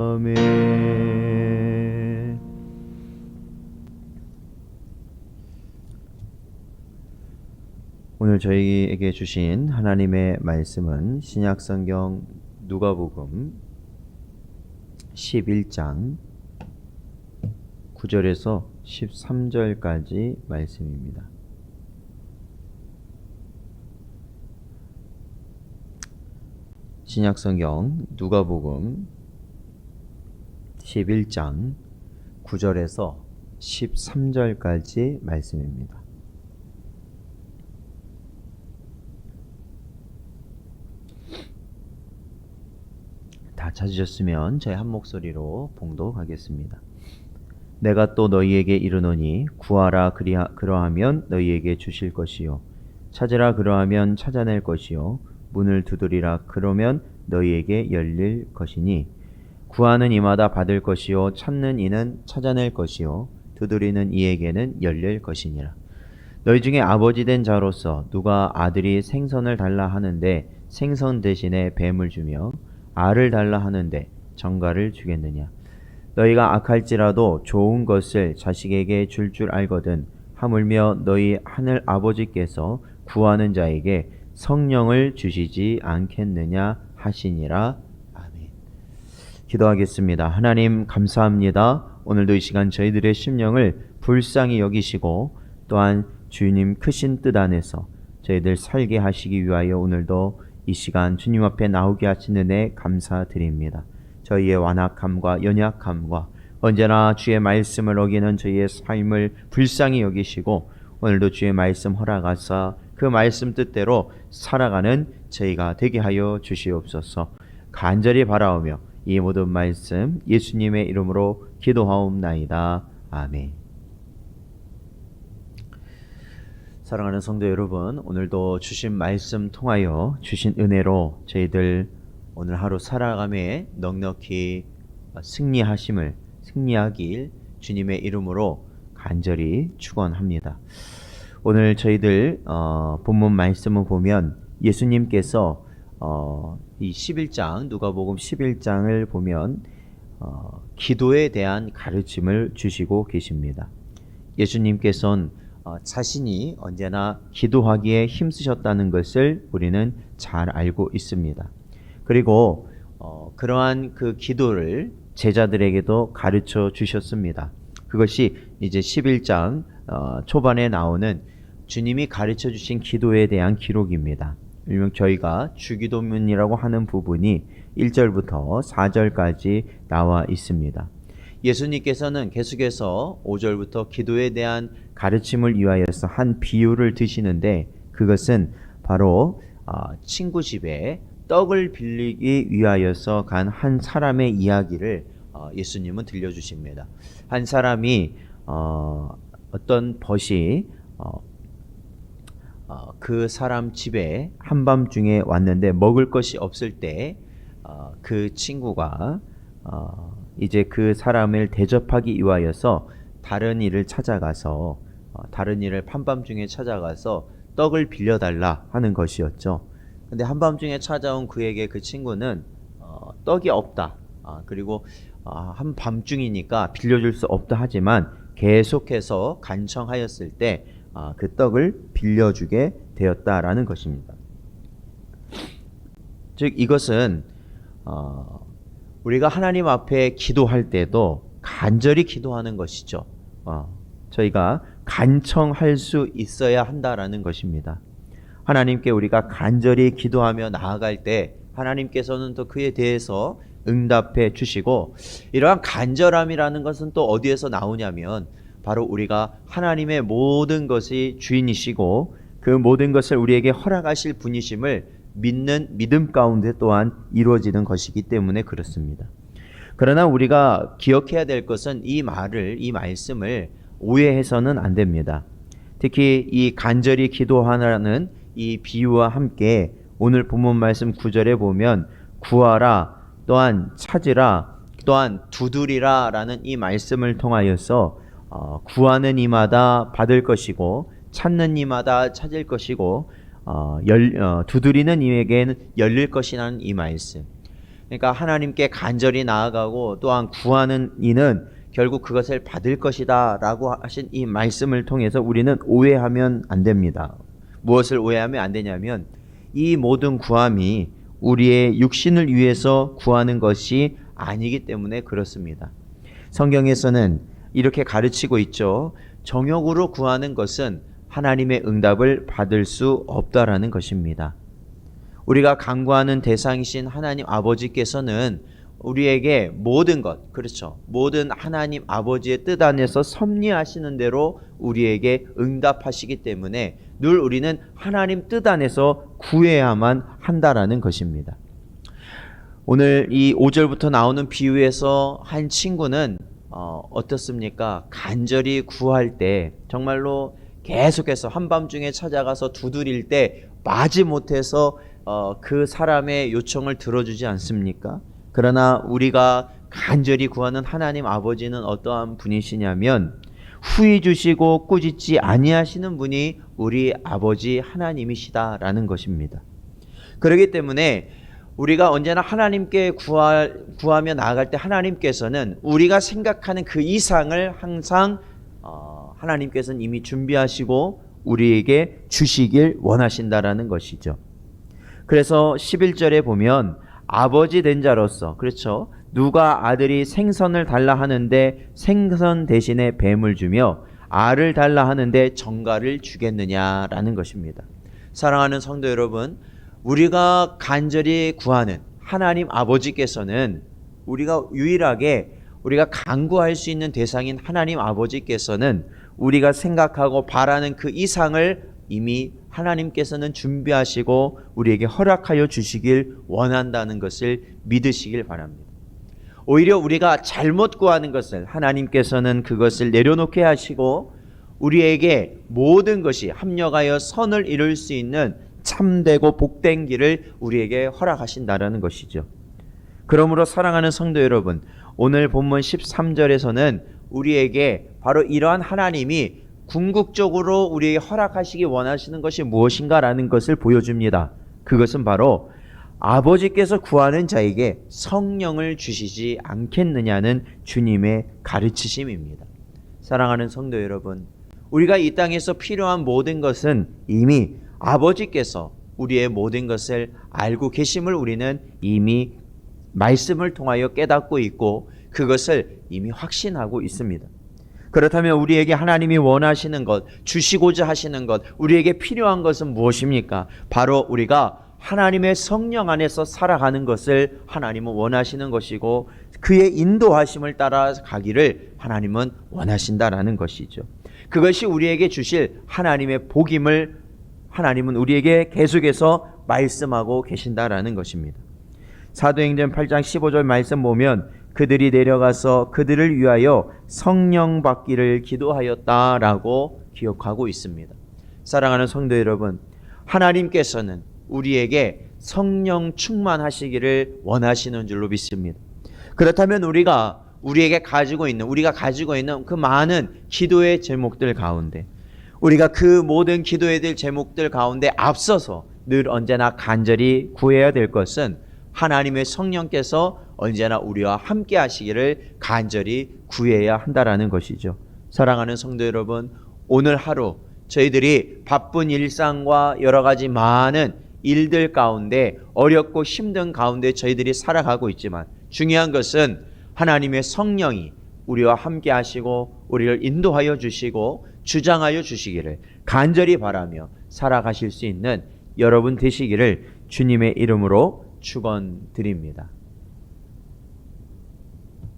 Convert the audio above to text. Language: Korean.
아멘. 오늘 저희에게 주신 하나님의 말씀은 신약성경 누가복음 11장 9절에서 13절까지 말씀입니다. 신약성경 누가복음 11장 9절에서 13절까지 말씀입니다. 다 찾으셨으면 저희 한 목소리로 봉독하겠습니다. 내가 또 너희에게 이르노니 구하라 그러하면 너희에게 주실 것이요 찾으라 그러하면 찾아낼 것이요 문을 두드리라 그러면 너희에게 열릴 것이니 구하는 이마다 받을 것이요 찾는 이는 찾아낼 것이요 두드리는 이에게는 열릴 것이니라. 너희 중에 아버지 된 자로서 누가 아들이 생선을 달라 하는데 생선 대신에 뱀을 주며 알을 달라 하는데 정갈을 주겠느냐. 너희가 악할지라도 좋은 것을 자식에게 줄 알거든 하물며 너희 하늘 아버지께서 구하는 자에게 성령을 주시지 않겠느냐 하시니라. 아멘. 기도하겠습니다. 하나님 감사합니다. 오늘도 이 시간 저희들의 심령을 불쌍히 여기시고 또한 주님 크신 뜻 안에서 저희들 살게 하시기 위하여 오늘도 이 시간 주님 앞에 나오게 하신 은혜 감사드립니다. 저희의 완악함과 연약함과 언제나 주의 말씀을 어기는 저희의 삶을 불쌍히 여기시고 오늘도 주의 말씀 허락하사 그 말씀 뜻대로 살아가는 저희가 되게 하여 주시옵소서. 간절히 바라오며 이 모든 말씀 예수님의 이름으로 기도하옵나이다. 아멘. 사랑하는 성도 여러분, 오늘도 주신 말씀 통하여 주신 은혜로 저희들 오늘 하루 살아감에 넉넉히 승리하길 주님의 이름으로 간절히 축원합니다. 오늘 저희들 본문 말씀을 보면 예수님께서 이 11장 누가복음 11장을 보면 기도에 대한 가르침을 주시고 계십니다. 예수님께서는 자신이 언제나 기도하기에 힘쓰셨다는 것을 우리는 잘 알고 있습니다. 그리고 그러한 그 기도를 제자들에게도 가르쳐 주셨습니다. 그것이 이제 11장 초반에 나오는 주님이 가르쳐 주신 기도에 대한 기록입니다. 일명 저희가 주기도문이라고 하는 부분이 1절부터 4절까지 나와 있습니다. 예수님께서는 계속해서 5절부터 기도에 대한 가르침을 위하여서 한 비유를 드시는데 그것은 바로 친구 집에 떡을 빌리기 위하여서 간 한 사람의 이야기를 예수님은 들려주십니다. 한 사람이 어떤 벗이 그 사람 집에 한밤중에 왔는데 먹을 것이 없을 때 그 친구가 이제 그 사람을 대접하기 위하여서 다른 이를 한밤중에 찾아가서 떡을 빌려달라 하는 것이었죠. 근데 한밤중에 찾아온 그에게 그 친구는 떡이 없다. 그리고 한밤중이니까 빌려줄 수 없다 하지만 계속해서 간청하였을 때 그 떡을 빌려주게 되었다라는 것입니다. 즉 이것은 우리가 하나님 앞에 기도할 때도 간절히 기도하는 것이죠. 저희가 간청할 수 있어야 한다라는 것입니다. 하나님께 우리가 간절히 기도하며 나아갈 때 하나님께서는 또 그에 대해서 응답해 주시고 이러한 간절함이라는 것은 또 어디에서 나오냐면 바로 우리가 하나님의 모든 것이 주인이시고 그 모든 것을 우리에게 허락하실 분이심을 믿는 믿음 가운데 또한 이루어지는 것이기 때문에 그렇습니다. 그러나 우리가 기억해야 될 것은 이 말씀을 오해해서는 안 됩니다. 특히 이 간절히 기도하라는 이 비유와 함께 오늘 본문 말씀 9절에 보면 구하라 또한 찾으라 또한 두드리라 라는 이 말씀을 통하여서 구하는 이마다 받을 것이고 찾는 이마다 찾을 것이고 두드리는 이에게는 열릴 것이라는 이 말씀. 그러니까 하나님께 간절히 나아가고 또한 구하는 이는 결국 그것을 받을 것이다 라고 하신 이 말씀을 통해서 우리는 오해하면 안 됩니다. 무엇을 오해하면 안 되냐면 이 모든 구함이 우리의 육신을 위해서 구하는 것이 아니기 때문에 그렇습니다. 성경에서는 이렇게 가르치고 있죠. 정욕으로 구하는 것은 하나님의 응답을 받을 수 없다라는 것입니다. 우리가 간구하는 대상이신 하나님 아버지께서는 우리에게 모든 것, 그렇죠. 모든 하나님 아버지의 뜻 안에서 섭리하시는 대로 우리에게 응답하시기 때문에 늘 우리는 하나님 뜻 안에서 구해야만 한다라는 것입니다. 오늘 이 5절부터 나오는 비유에서 한 친구는 어떻습니까? 간절히 구할 때 정말로 계속해서 한밤중에 찾아가서 두드릴 때 마지못해서 그 사람의 요청을 들어주지 않습니까? 그러나 우리가 간절히 구하는 하나님 아버지는 어떠한 분이시냐면 후히 주시고 꾸짖지 아니하시는 분이 우리 아버지 하나님이시다라는 것입니다. 그렇기 때문에 우리가 언제나 하나님께 구하며 나아갈 때 하나님께서는 우리가 생각하는 그 이상을 항상 하나님께서는 이미 준비하시고 우리에게 주시길 원하신다라는 것이죠. 그래서 11절에 보면 아버지 된 자로서, 그렇죠, 누가 아들이 생선을 달라 하는데 생선 대신에 뱀을 주며 알을 달라 하는데 정갈을 주겠느냐라는 것입니다. 사랑하는 성도 여러분, 우리가 간절히 구하는 하나님 아버지께서는 우리가 유일하게 우리가 간구할 수 있는 대상인 하나님 아버지께서는 우리가 생각하고 바라는 그 이상을 이미 하나님께서는 준비하시고 우리에게 허락하여 주시길 원한다는 것을 믿으시길 바랍니다. 오히려 우리가 잘못 구하는 것을 하나님께서는 그것을 내려놓게 하시고 우리에게 모든 것이 합력하여 선을 이룰 수 있는 참되고 복된 길을 우리에게 허락하신다라는 것이죠. 그러므로 사랑하는 성도 여러분, 오늘 본문 13절에서는 우리에게 바로 이러한 하나님이 궁극적으로 우리에게 허락하시기 원하시는 것이 무엇인가라는 것을 보여줍니다. 그것은 바로 아버지께서 구하는 자에게 성령을 주시지 않겠느냐는 주님의 가르치심입니다. 사랑하는 성도 여러분, 우리가 이 땅에서 필요한 모든 것은 이미 아버지께서 우리의 모든 것을 알고 계심을 우리는 이미 말씀을 통하여 깨닫고 있고 그것을 이미 확신하고 있습니다. 그렇다면 우리에게 하나님이 원하시는 것, 주시고자 하시는 것, 우리에게 필요한 것은 무엇입니까? 바로 우리가 하나님의 성령 안에서 살아가는 것을 하나님은 원하시는 것이고 그의 인도하심을 따라가기를 하나님은 원하신다라는 것이죠. 그것이 우리에게 주실 하나님의 복임을 하나님은 우리에게 계속해서 말씀하고 계신다라는 것입니다. 사도행전 8장 15절 말씀 보면 그들이 내려가서 그들을 위하여 성령 받기를 기도하였다라고 기억하고 있습니다. 사랑하는 성도 여러분, 하나님께서는 우리에게 성령 충만하시기를 원하시는 줄로 믿습니다. 그렇다면 우리가 가지고 있는 그 많은 기도의 제목들 가운데 우리가 그 모든 기도의 제목들 가운데 앞서서 늘 언제나 간절히 구해야 될 것은 하나님의 성령께서 언제나 우리와 함께 하시기를 간절히 구해야 한다라는 것이죠. 사랑하는 성도 여러분, 오늘 하루 저희들이 바쁜 일상과 여러 가지 많은 일들 가운데 어렵고 힘든 가운데 저희들이 살아가고 있지만 중요한 것은 하나님의 성령이 우리와 함께 하시고 우리를 인도하여 주시고 주장하여 주시기를 간절히 바라며 살아가실 수 있는 여러분 되시기를 주님의 이름으로 축원드립니다.